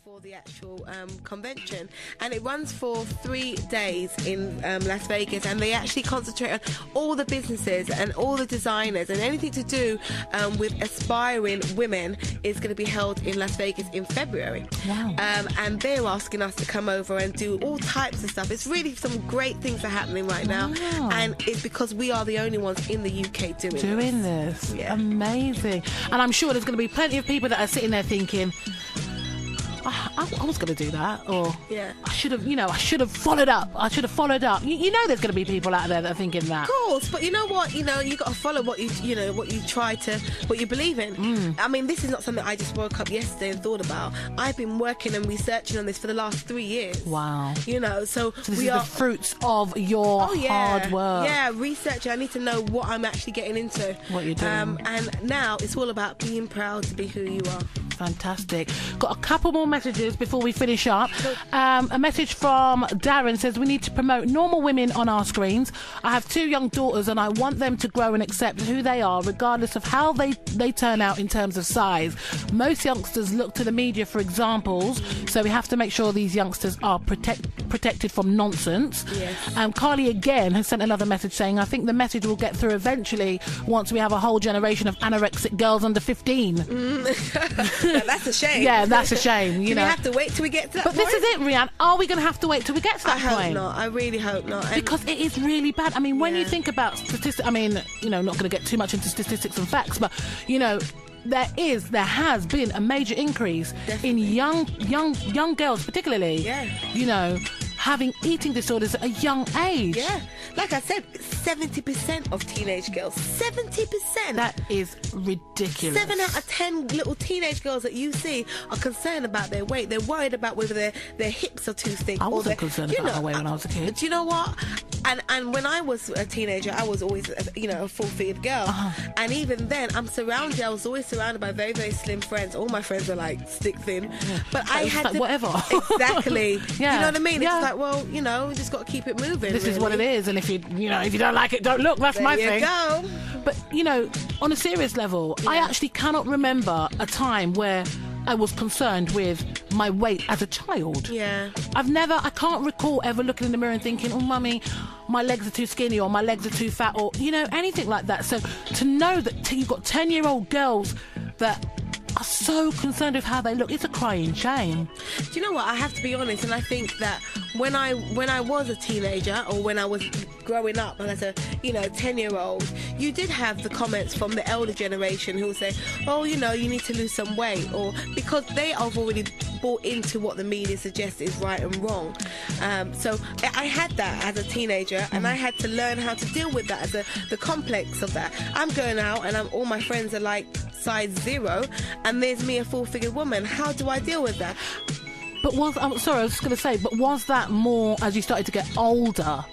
before the actual convention, and it runs for 3 days in Las Vegas, and they actually concentrate on all the businesses and all the designers, and anything to do with aspiring women is going to be held in Las Vegas in February. Wow. And they're asking us to come over and do all types of stuff. It's really some great things are happening right now, and it's because we are the only ones in the UK doing this. Yeah. Amazing. And I'm sure there's going to be plenty of people that are sitting there thinking, I was going to do that, or I should have followed up. You know, there's going to be people out there that are thinking that. Of course, but you know what? You got to follow what you believe in. I mean, this is not something I just woke up yesterday and thought about. I've been working and researching on this for the last 3 years. Wow. So this is the fruits of your hard work. Yeah, research. I need to know what I'm actually getting into. What you're doing. And now it's all about being proud to be who you are. Fantastic. Got a couple more messages before we finish up. A message from Darren says, we need to promote normal women on our screens. I have 2 young daughters and I want them to grow and accept who they are regardless of how they turn out in terms of size. Most youngsters look to the media for examples, so we have to make sure these youngsters are protected from nonsense. Yes. Carly again has sent another message saying, I think the message will get through eventually once we have a whole generation of anorexic girls under 15. That's a shame. Yeah, that's a shame. Do we have to wait till we get to that point? But this is it, Rianne. Are we going to have to wait till we get to that point? I hope not. I really hope not. Because it is really bad. I mean, when you think about statistics, I mean, not going to get too much into statistics and facts, but, there has been a major increase in young girls, particularly, having eating disorders at a young age. Yeah. Like I said, 70% of teenage girls. 70%. That is ridiculous. 7 out of 10 little teenage girls that you see are concerned about their weight. They're worried about whether their hips are too thick. I wasn't concerned about my weight when I was a kid. Do you know what? And when I was a teenager, I was always, a full-figured girl. And even then, I was always surrounded by very, very slim friends. All my friends were like stick thin. Yeah. But I had to... Whatever. Exactly. Yeah. You know what I mean? Yeah. It's like, well, we just got to keep it moving. This is what it is. And if you don't like it, don't look. That's my thing. There you go. But, on a serious level, I actually cannot remember a time where I was concerned with my weight as a child. Yeah. I can't recall ever looking in the mirror and thinking, oh, mummy, my legs are too skinny or my legs are too fat or, anything like that. So to know that you've got 10-year-old girls that are so concerned with how they look, it's a crying shame. Do you know what? I have to be honest, and I think that when I was a teenager or when I was growing up and as a 10-year-old, you did have the comments from the elder generation who would say, oh, you need to lose some weight, or because they have already bought into what the media suggests is right and wrong. So I had that as a teenager, and I had to learn how to deal with that, the complex of that. I'm going out and all my friends are like size 0, and there's me, a full-figured woman. How do I deal with that? But was that more as you started to get older?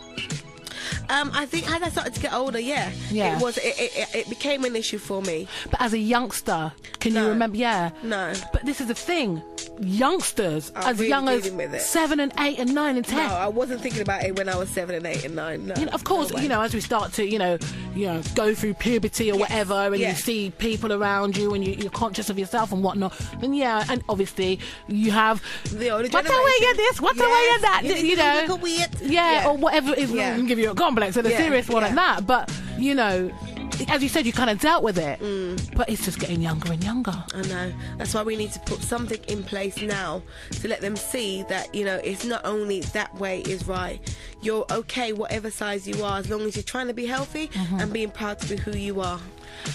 I think as I started to get older, it became an issue for me. But as a youngster, can you remember? Yeah. No. But this is the thing. Youngsters as really young as 7 and 8 and 9 and 10. No, I wasn't thinking about it when I was 7 and 8 and 9. No. Of course, as we start to, go through puberty or whatever, and you see people around you and you're conscious of yourself and whatnot, then and obviously you have the older what's the way you this, what's the way you that, look weird. Or whatever it is, can give you a complex and a serious one at that. But as you said, you kind of dealt with it, but it's just getting younger and younger. I know. That's why we need to put something in place now to let them see that, it's not only that way is right. You're okay, whatever size you are, as long as you're trying to be healthy and being proud to be who you are.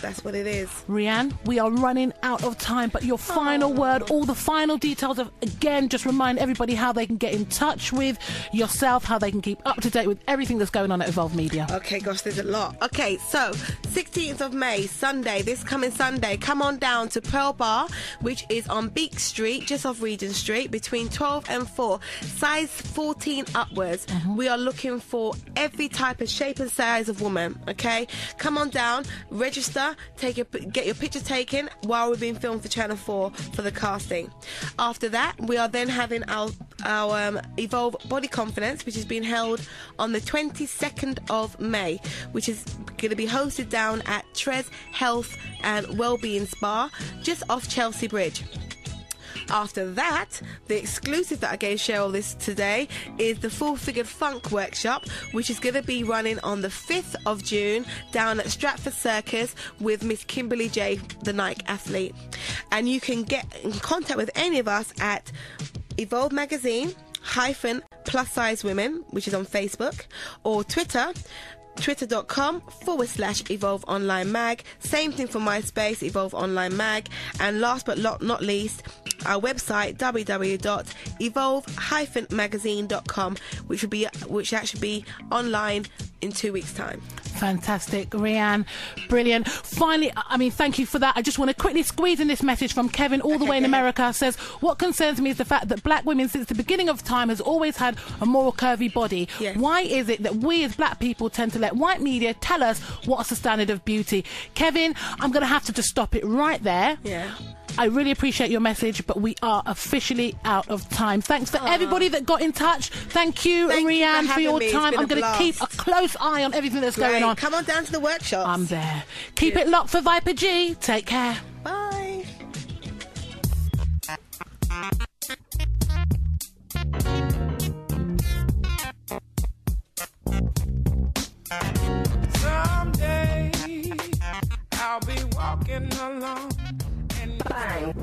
That's what it is. Rianne, we are running out of time, but your final word, all the final details of, again, just remind everybody how they can get in touch with yourself, how they can keep up to date with everything that's going on at Evolve Media. Okay, gosh, there's a lot. Okay, so 16th of May, Sunday, this coming Sunday, come on down to Pearl Bar, which is on Beak Street, just off Regent Street, between 12 and 4, size 14 upwards. We are looking for every type of shape and size of woman, okay? Come on down, register, get your picture taken while we're being filmed for Channel 4 for the casting. After that, we are then having our Evolve Body Confidence, which is being held on the 22nd of May, which is going to be hosted down at Tres Health and Wellbeing Spa, just off Chelsea Bridge. After that, the exclusive that I gave Sherryl this today is the Full Figured Funk workshop, which is going to be running on the 5th of June down at Stratford Circus with Miss Kimberly J, the Nike athlete. And you can get in contact with any of us at Evolve Magazine +Size Women, which is on Facebook, or twitter.com/Evolve Online Mag. Same thing for MySpace, Evolve Online Mag. And last but not least, our website www.evolve-magazine.com, which actually be online in 2 weeks' time. Fantastic, Rianne. Brilliant. Finally, I mean, thank you for that. I just want to quickly squeeze in this message from Kevin, all the way in America. Says, what concerns me is the fact that black women, since the beginning of time, has always had a more curvy body. Yes. Why is it that we as black people tend to let white media tell us what's the standard of beauty? Kevin, I'm going to have to just stop it right there. Yeah. I really appreciate your message, but we are officially out of time. Thanks for everybody that got in touch. Thank you, Rianne, for your time. I'm going to keep a close eye on everything that's going on. Come on down to the workshop. I'm there. Keep it locked for Viper G. Take care. Bye. Someday I'll be walking alone and bang.